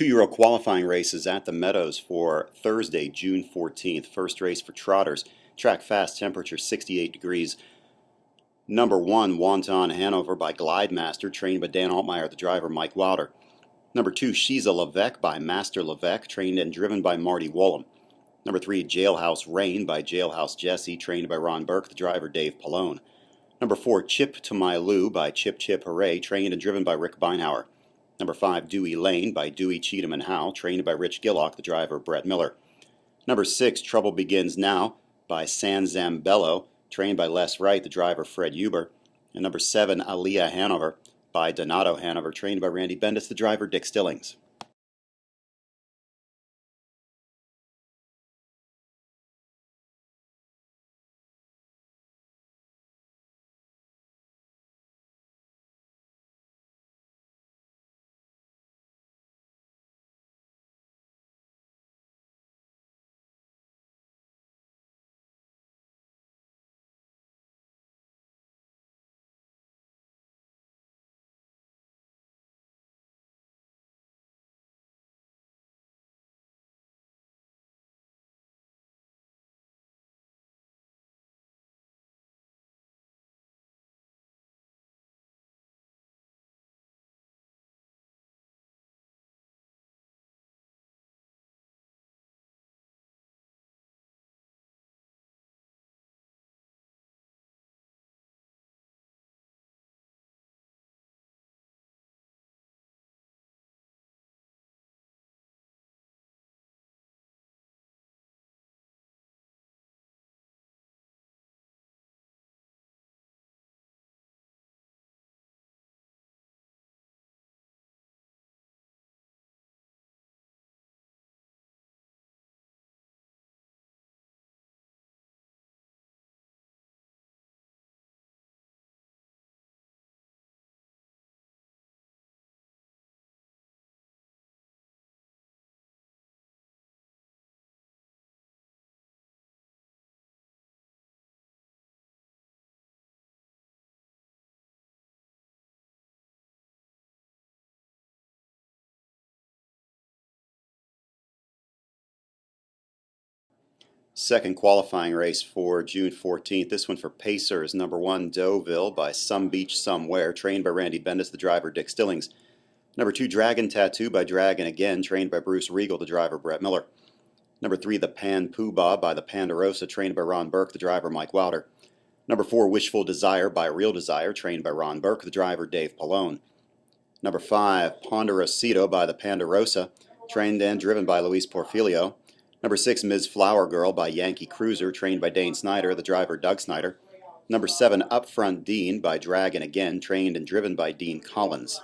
Two-year-old qualifying races at the Meadows for Thursday, June 14th. First race for trotters. Track fast, temperature 68 degrees. Number 1, Wanton Hanover by Glide Master, trained by Dan Altmeyer, the driver, Mike Wilder. Number 2, She's a Levesque by Master Levesque, trained and driven by Marty Wollum. Number 3, Jailhouse Rain by Jailhouse Jesse, trained by Ron Burke, the driver, Dave Pallone. Number 4, Chip to My Lou by Chip Chip Hooray, trained and driven by Rick Beinhauer. Number 5, Dewey Lane by Dewey Cheatham and Howe, trained by Rich Gillock, the driver, Brett Miller. Number 6, Trouble Begins Now by San Zambello, trained by Les Wright, the driver, Fred Huber. And number 7, Aliyah Hanover by Donato Hanover, trained by Randy Bendis, the driver, Dick Stillings. Second qualifying race for June 14th. This one for Pacers. Number 1, Deauville by Some Beach Somewhere, trained by Randy Bendis, the driver, Dick Stillings. Number 2, Dragon Tattoo by Dragon Again, trained by Bruce Regal, the driver, Brett Miller. Number 3, The Pan Poobah by the Ponderosa, trained by Ron Burke, the driver, Mike Wilder. Number 4, Wishful Desire by Real Desire, trained by Ron Burke, the driver, Dave Pallone. Number 5, Ponderosito by the Ponderosa, trained and driven by Luis Porfilio. Number 6, Ms. Flower Girl by Yankee Cruiser, trained by Dane Snyder, the driver, Doug Snyder. Number 7, Upfront Dean by Dragon Again, trained and driven by Dean Collins.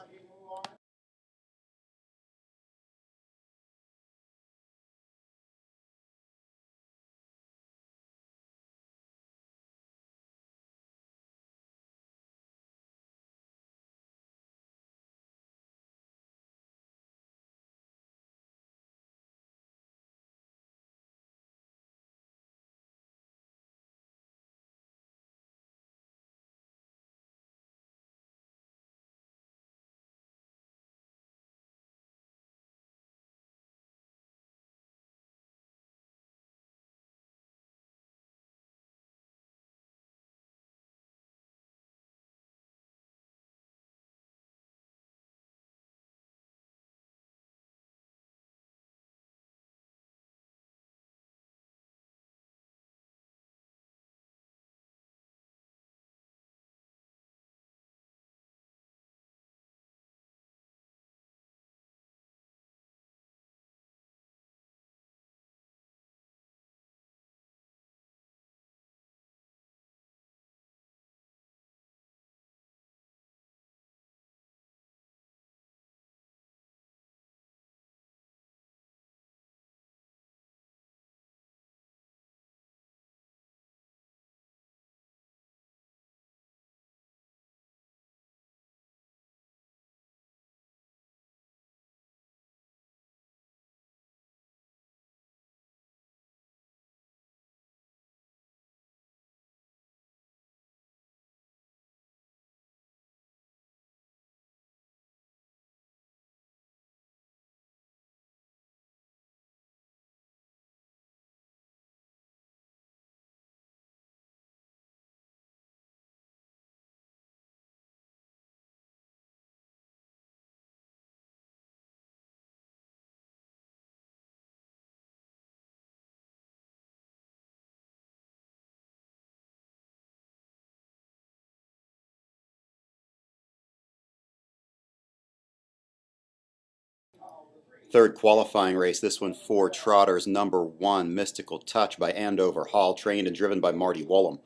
Third qualifying race, this one for trotters. Number 1, Mystical Touch by Andover Hall, trained and driven by Marty Wollum.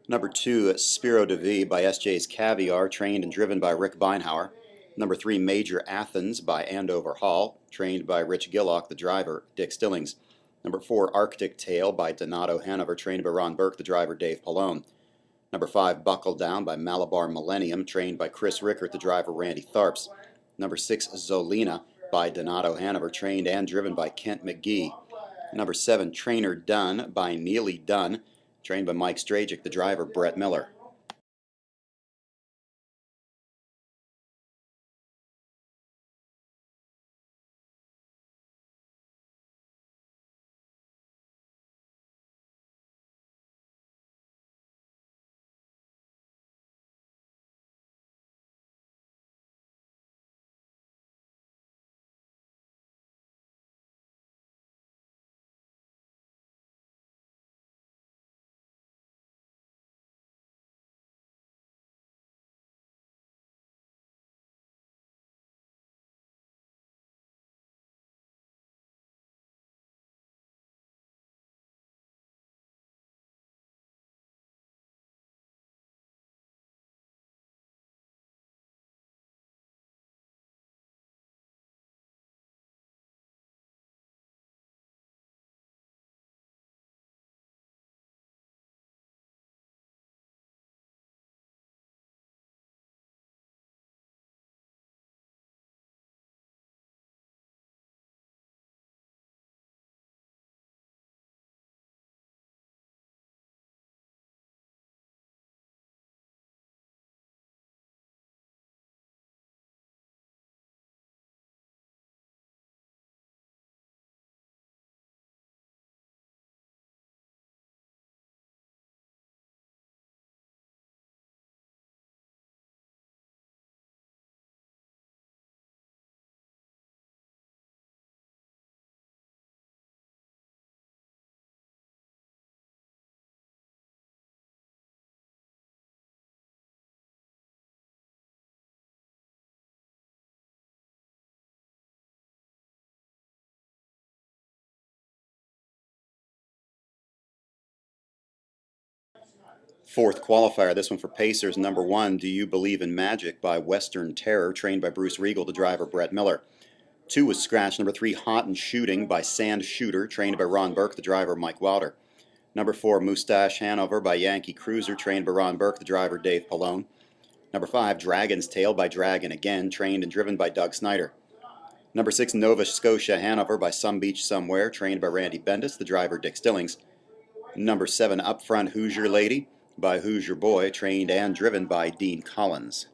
Number 2, Spiro de V by SJ's Caviar, trained and driven by Rick Beinhauer. Number 3, Major Athens by Andover Hall, trained by Rich Gillock, the driver, Dick Stillings. Number 4, Arctic Tale by Donato Hanover, trained by Ron Burke, the driver, Dave Pallone. Number 5, Buckle Down by Malabar Millennium, trained by Chris Rickert, the driver, Randy Tharps. Number 6, Zolina by Donato Hanover, trained and driven by Kent McGee. Number 7, Trainer Dunn by Neely Dunn, trained by Mike Strajic, the driver, Brett Miller. Fourth qualifier, this one for Pacers. Number 1, Do You Believe in Magic by Western Terror, trained by Bruce Regal, the driver, Brett Miller. 2 was scratched. Number 3, Hot and Shooting by Sand Shooter, trained by Ron Burke, the driver, Mike Wilder. Number 4, Mustache Hanover by Yankee Cruiser, trained by Ron Burke, the driver, Dave Pallone. Number 5, Dragon's Tail by Dragon Again, trained and driven by Doug Snyder. Number 6, Nova Scotia Hanover by Some Beach Somewhere, trained by Randy Bendis, the driver, Dick Stillings. Number 7, Upfront Hoosier Lady by Hoosier Boy, trained and driven by Dean Collins.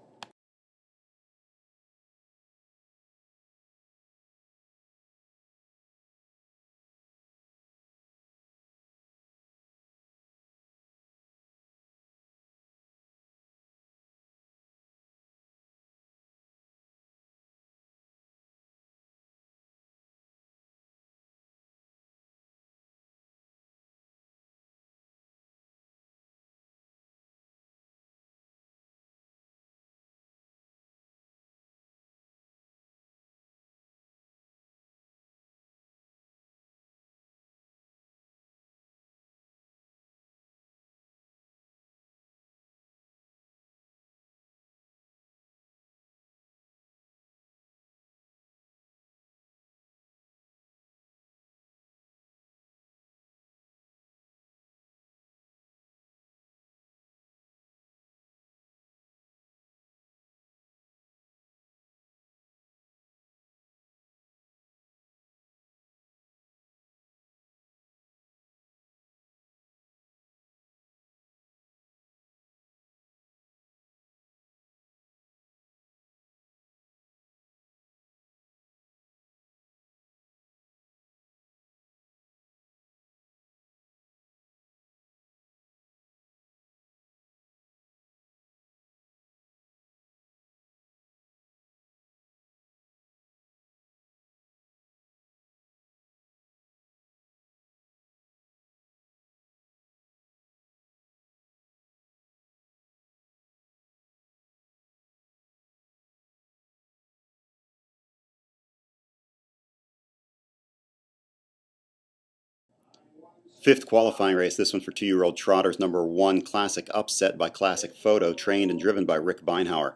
Fifth qualifying race, this one for 2-year-old trotters. Number 1, Classic Upset by Classic Photo, trained and driven by Rick Beinhauer.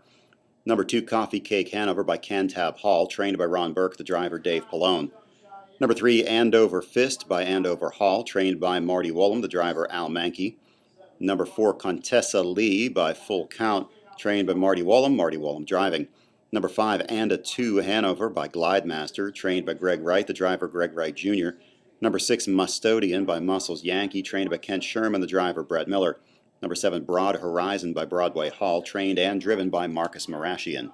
Number 2, Coffee Cake Hanover by Cantab Hall, trained by Ron Burke, the driver Dave Pallone. Number 3, Andover Fist by Andover Hall, trained by Marty Wollum, the driver Al Mankey. Number 4, Contessa Lee by Full Count, trained by Marty Wollum driving. Number 5, Anda 2 Hanover by Glidemaster, trained by Greg Wright, the driver Greg Wright Jr. Number 6, Mustodian by Muscles Yankee, trained by Kent Sherman, the driver Brett Miller. Number 7, Broad Horizon by Broadway Hall, trained and driven by Marcus Marashian.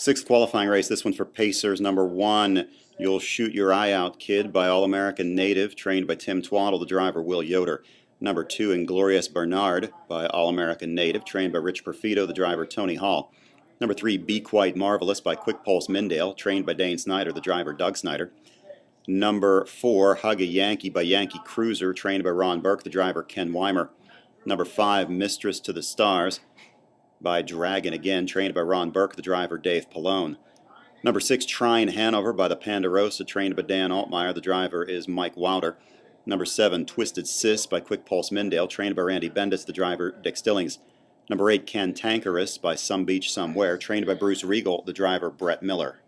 Sixth qualifying race, this one for Pacers. Number 1, You'll Shoot Your Eye Out Kid by All-American Native, trained by Tim Twaddle, the driver Will Yoder. Number 2, Inglorious Bernard by All-American Native, trained by Rich Perfido, the driver Tony Hall. Number 3, Be Quite Marvelous by Quick Pulse Mindale, trained by Dane Snyder, the driver Doug Snyder. Number 4, Hug a Yankee by Yankee Cruiser, trained by Ron Burke, the driver Ken Weimer. Number 5, Mistress to the Stars by Dragon, again, trained by Ron Burke, the driver Dave Pallone. Number 6, Trine Hanover by the Ponderosa, trained by Dan Altmeyer, the driver is Mike Wilder. Number 7, Twisted Sis by Quick Pulse Mindale, trained by Randy Bendis, the driver Dick Stillings. Number 8, Cantankerous by Some Beach Somewhere, trained by Bruce Regal, the driver Brett Miller.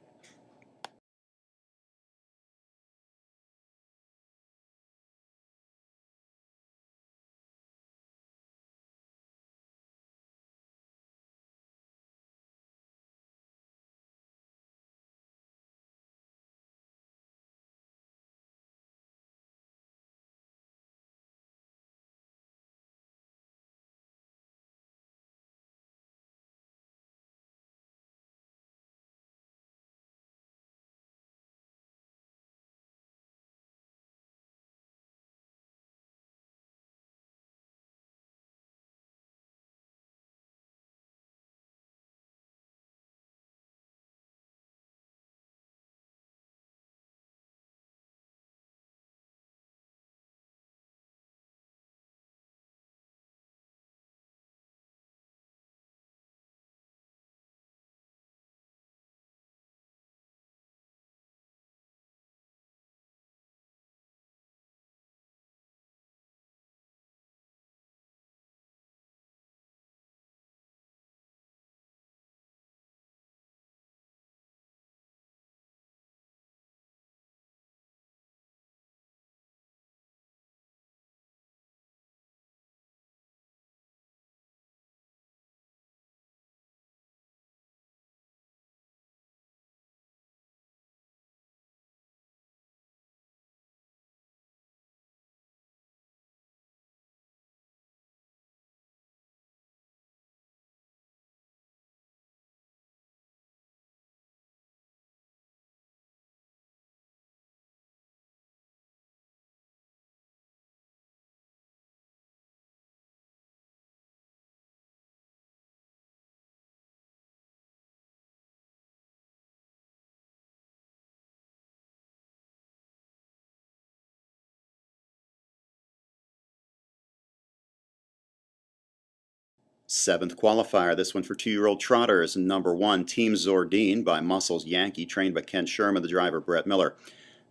Seventh qualifier, this one for 2-year-old trotters. Number 1, Team Zordine by Muscles Yankee, trained by Ken Sherman, the driver Brett Miller.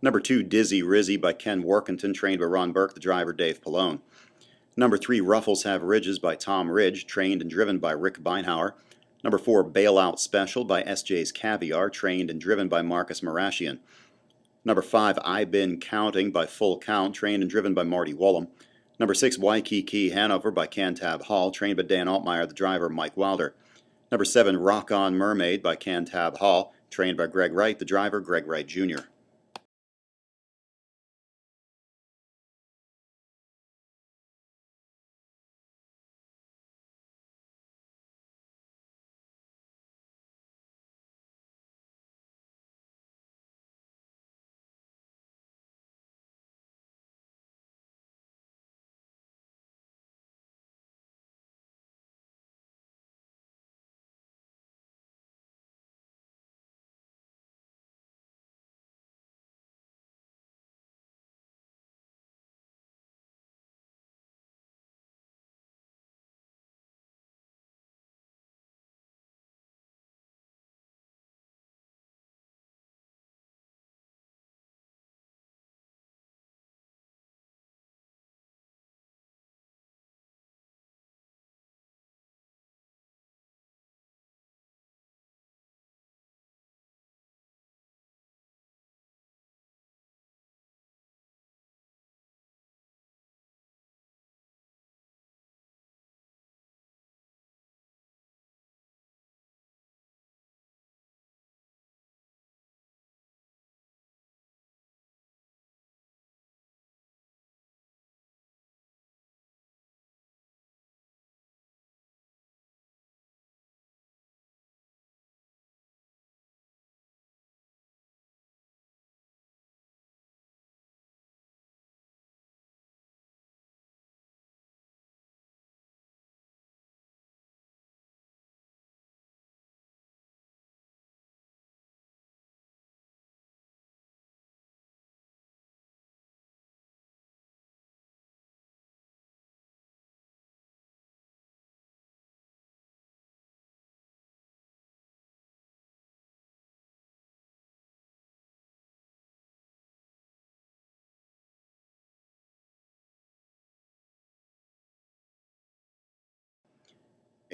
Number 2, Dizzy Rizzy by Ken Workington, trained by Ron Burke, the driver Dave Pallone. Number 3, Ruffles Have Ridges by Tom Ridge, trained and driven by Rick Beinhauer. Number 4, Bailout Special by SJ's Caviar, trained and driven by Marcus Marashian. Number 5, I Been Counting by Full Count, trained and driven by Marty Wollum. Number 6, Waikiki Hanover by Cantab Hall, trained by Dan Altmeyer, the driver Mike Wilder. Number 7, Rock On Mermaid by Cantab Hall, trained by Greg Wright, the driver Greg Wright Jr.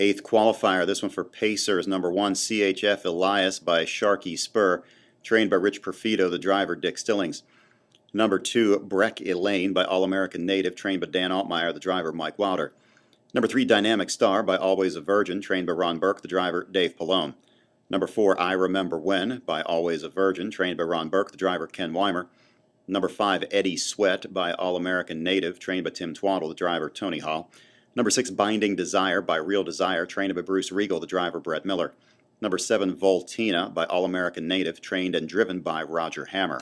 Eighth qualifier, this one for Pacers. Number 1, CHF Elias by Sharky Spur, trained by Rich Perfido, the driver Dick Stillings. Number 2, Breck Elaine by All-American Native, trained by Dan Altmeyer, the driver Mike Wilder. Number 3, Dynamic Star by Always a Virgin, trained by Ron Burke, the driver Dave Pallone. Number 4, I Remember When by Always a Virgin, trained by Ron Burke, the driver Ken Weimer. Number 5, Eddie Sweat by All-American Native, trained by Tim Twaddle, the driver Tony Hall. Number 6, Binding Desire by Real Desire, trained by Bruce Regal, the driver Brett Miller. Number 7, Voltina by All-American Native, trained and driven by Roger Hammer.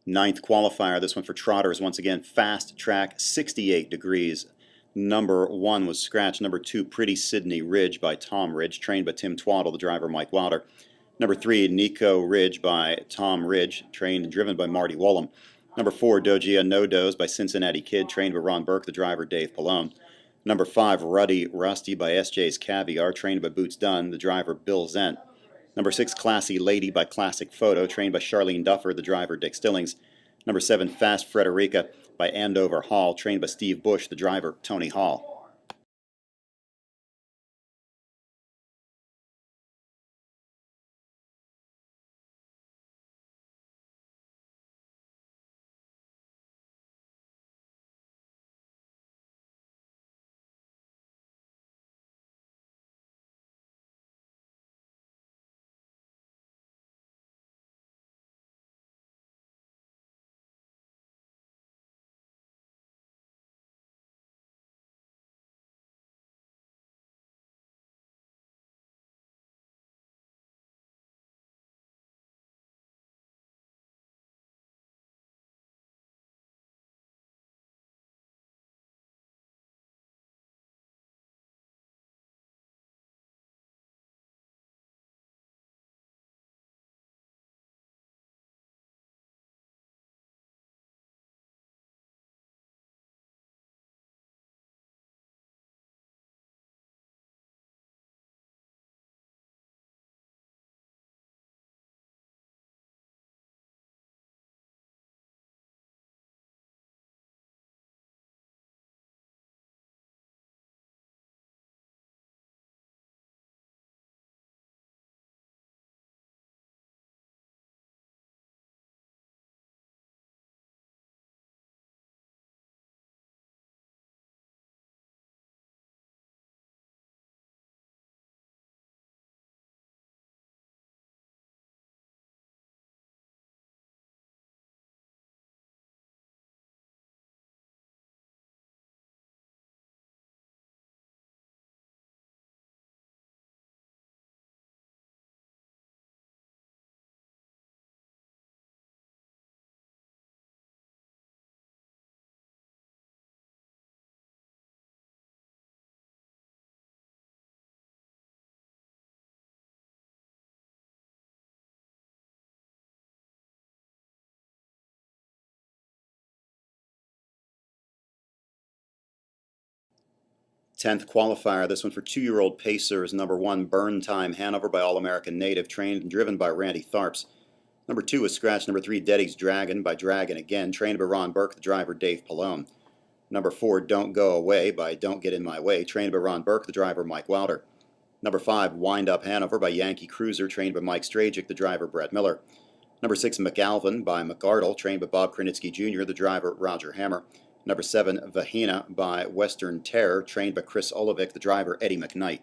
Ninth qualifier, this one for trotters, once again, fast track, 68 degrees. Number 1 was scratch. Number 2, Pretty Sydney Ridge by Tom Ridge, trained by Tim Twaddle, the driver Mike Wilder. Number 3, Nico Ridge by Tom Ridge, trained and driven by Marty Wollum. Number 4, Dogia No Doze by Cincinnati Kid, trained by Ron Burke, the driver Dave Pallone. Number 5, Ruddy Rusty by SJ's Caviar, trained by Boots Dunn, the driver Bill Zent. Number 6, Classy Lady by Classic Photo, trained by Charlene Duffer, the driver Dick Stillings. Number 7, Fast Frederica by Andover Hall, trained by Steve Bush, the driver Tony Hall. Tenth qualifier, this one for 2-year-old Pacers. Number 1, Burn Time Hanover by All-American Native, trained and driven by Randy Tharps. Number 2 is scratch. Number 3, Deddy's Dragon by Dragon again, trained by Ron Burke, the driver Dave Pallone. Number 4, Don't Go Away by Don't Get In My Way, trained by Ron Burke, the driver Mike Wilder. Number 5, Wind Up Hanover by Yankee Cruiser, trained by Mike Strajic, the driver Brett Miller. Number 6, McAlvin by McArdle, trained by Bob Krenitsky Jr., the driver Roger Hammer. Number 7, Vahina by Western Terror, trained by Chris Olovic, the driver Eddie McKnight.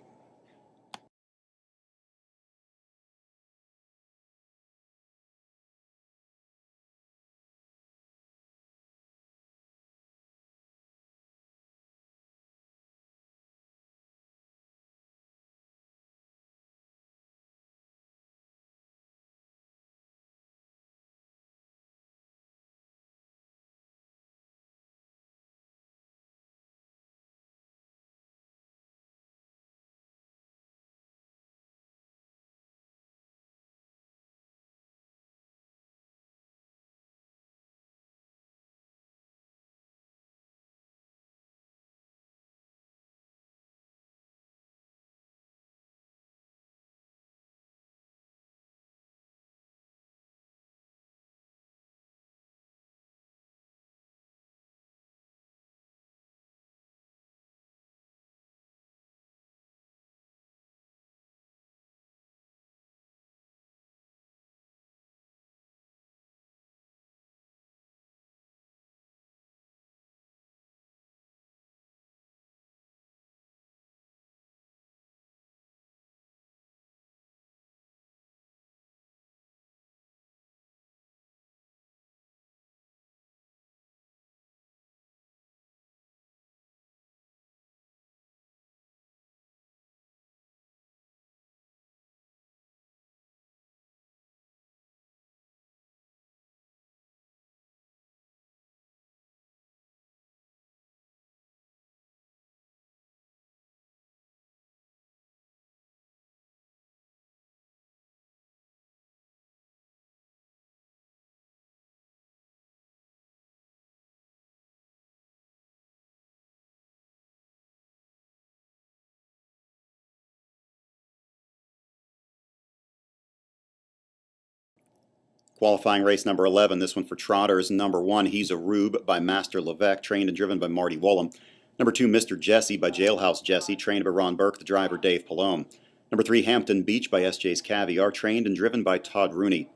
Qualifying race number 11, this one for trotters. Number 1, He's a Rube by Master Levesque, trained and driven by Marty Wollum. Number 2, Mr. Jesse by Jailhouse Jesse, trained by Ron Burke, the driver Dave Pallone. Number 3, Hampton Beach by S.J.'s Caviar, trained and driven by Todd Rooney.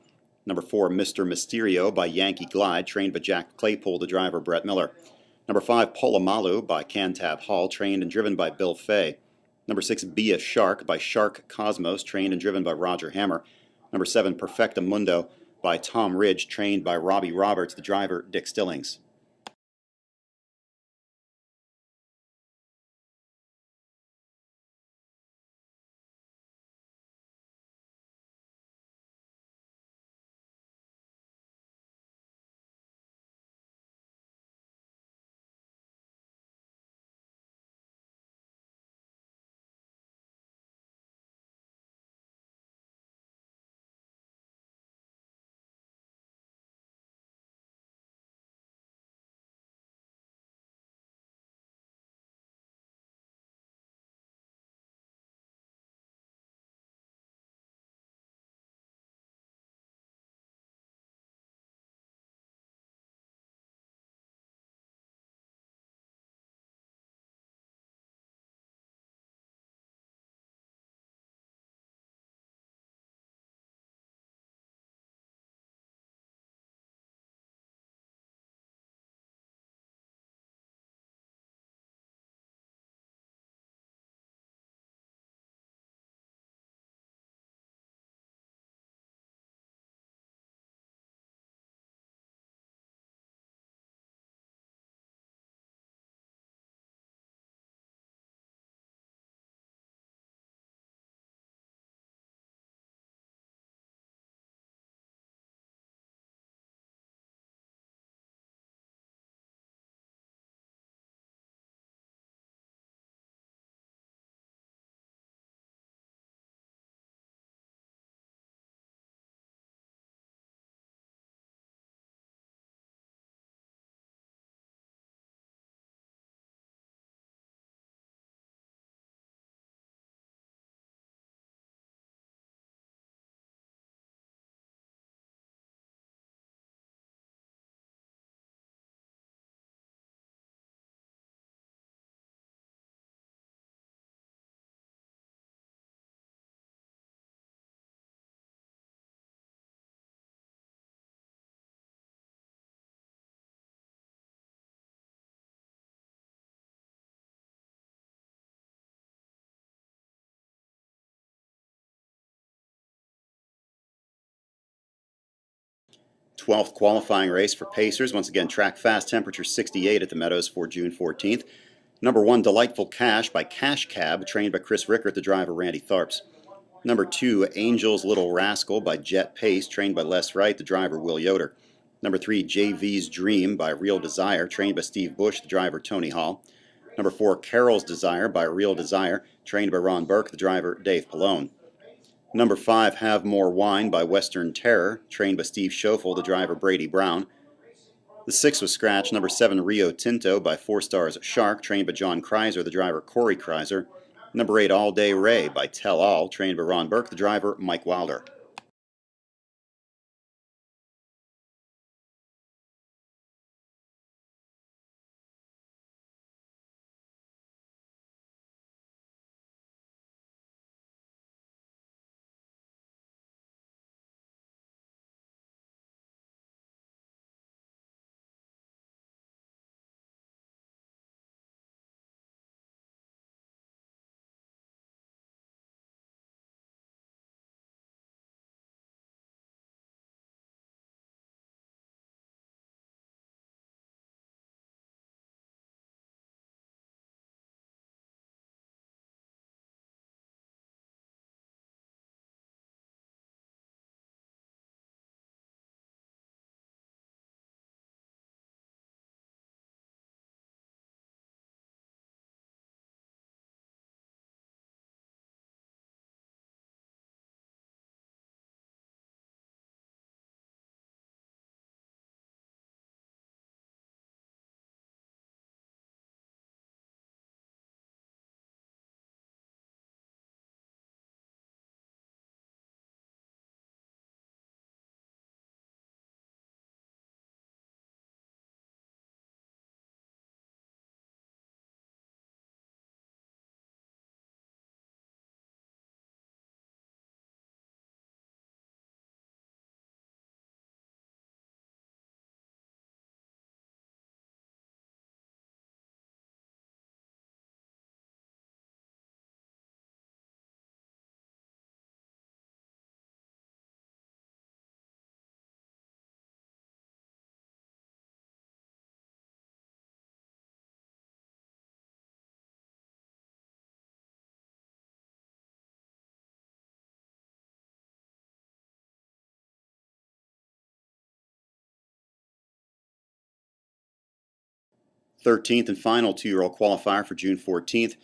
Number 4, Mr. Mysterio by Yankee Glide, trained by Jack Claypool, the driver Brett Miller. Number 5, Polamalu by Cantab Hall, trained and driven by Bill Fay. Number 6, Be a Shark by Shark Cosmos, trained and driven by Roger Hammer. Number 7, Perfectamundo by Tom Ridge, trained by Robbie Roberts, the driver Dick Stillings. Twelfth qualifying race for Pacers. Once again, track fast, temperature 68 at the Meadows for June 14th. Number 1, Delightful Cash by Cash Cab, trained by Chris Rickert, the driver Randy Tharps. Number 2, Angel's Little Rascal by Jet Pace, trained by Les Wright, the driver Will Yoder. Number 3, JV's Dream by Real Desire, trained by Steve Bush, the driver Tony Hall. Number 4, Carol's Desire by Real Desire, trained by Ron Burke, the driver Dave Pallone. Number 5, Have More Wine by Western Terror, trained by Steve Schoeffel, the driver Brady Brown. The 6 was scratched. Number 7, Rio Tinto by 4 Stars Shark, trained by John Kreiser, the driver Corey Kreiser. Number 8, All Day Ray by Tell All, trained by Ron Burke, the driver Mike Wilder. 13th and final 2-year-old qualifier for June 14th.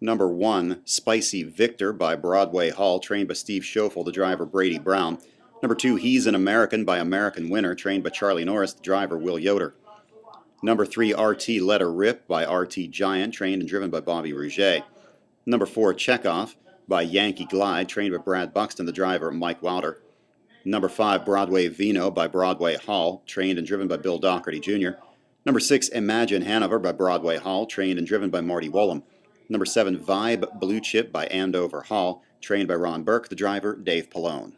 Number 1, Spicy Victor by Broadway Hall, trained by Steve Schoeffel, the driver Brady Brown. Number 2, He's an American by American Winner, trained by Charlie Norris, the driver Will Yoder. Number 3, RT Let Her Rip by RT Giant, trained and driven by Bobby Rouget. Number 4, Chekhov by Yankee Glide, trained by Brad Buxton, the driver Mike Wilder. Number 5, Broadway Vino by Broadway Hall, trained and driven by Bill Doherty Jr. Number 6, Imagine Hanover by Broadway Hall, trained and driven by Marty Wollum. Number 7, Vibe Blue Chip by Andover Hall, trained by Ron Burke, the driver Dave Pallone.